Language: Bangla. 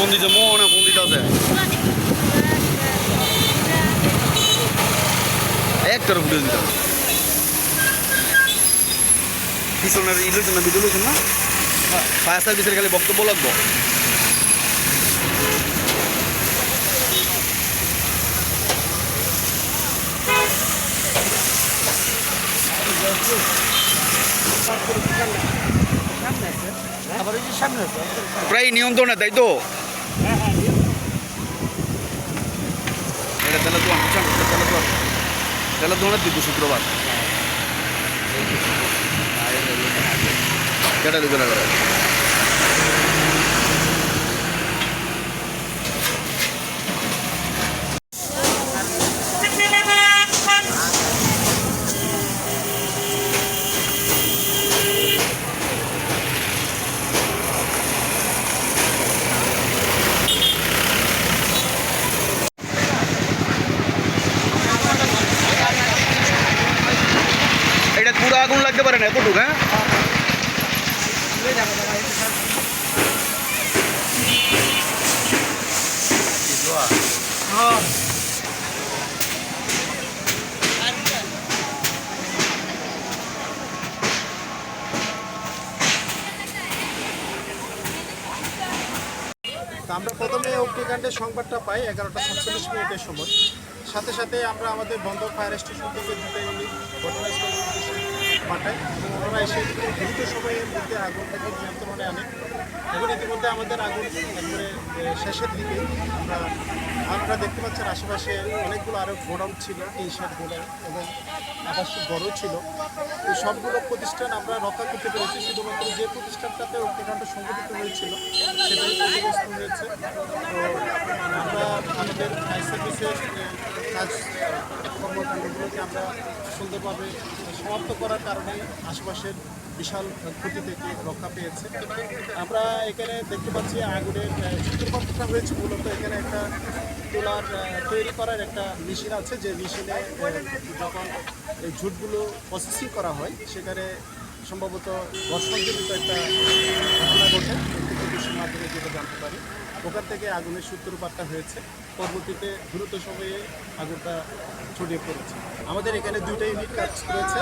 ফোন দিছে মোহনা ফোন দিতে আছে একটার ভিডিও দিতে পিছনের ইলেকশন না ভিডিও লইছেন না ফায়ার সার্ভিসের খালি বক্তব্য লাগবো প্রায় নিয়ন্ত্রণে তাই তো তেলা দোয়ার দিব শুক্রবার কেটা দিবে না করে এটা পুরো আগুন লাগতে পারে না এতটুকু হ্যাঁ আমরা প্রথমে অগ্নিকাণ্ডের সংবাদটা পাই 11টা 47 সময় সাথে সাথে আমরা আমাদের বন্দর ফায়ার স্টেশন থেকে দুটো ইউনিট ঘটনাস্থলে পাঠাই এবং ওনারা এসে দ্রুত সময়ের মধ্যে আগুনটাকে নিয়ন্ত্রণে আনে এবং ইতিমধ্যে আমাদের আগুন একবারে শেষের দিকে আমরা দেখতে পাচ্ছেন আশেপাশে অনেকগুলো আরও গোডাউন ছিল টি-শার্ট গোডাউন এবং আবাসিক ঘরও ছিল এই সবগুলো প্রতিষ্ঠান আমরা রক্ষা করতে পেরেছি শুধুমাত্র যে প্রতিষ্ঠানটাতে অগ্নিকাণ্ড সংঘটিত হয়েছিল সেটাই ক্ষতিগ্রস্ত হয়েছে তো আমরা আমাদের ফায়ার সার্ভিসের কাজ কর্মকাণ্ডগুলোকে আমরা সুন্দরভাবে সমাপ্ত করার কারণে আশেপাশের বিশাল ক্ষতি থেকে রক্ষা পেয়েছে আমরা এখানে দেখতে পাচ্ছি আগুনের সূত্রপাতটা হয়েছে মূলত এখানে একটা তোলার তৈরি করার একটা মেশিন আছে যে মেশিনে যখন এই ঝুটগুলো প্রসেসিং করা হয় সেখানে সম্ভবত ঘর্ষণজনিত একটা ঘটনা ঘটে প্রযুক্তির মাধ্যমে যেটা জানতে পারি ওখান থেকে আগুনের সূত্রপাতটা হয়েছে পরবর্তীতে দ্রুত সময়ে আগুনটা ছড়িয়ে পড়েছে আমাদের এখানে 2টা ইউনিট কাজ করেছে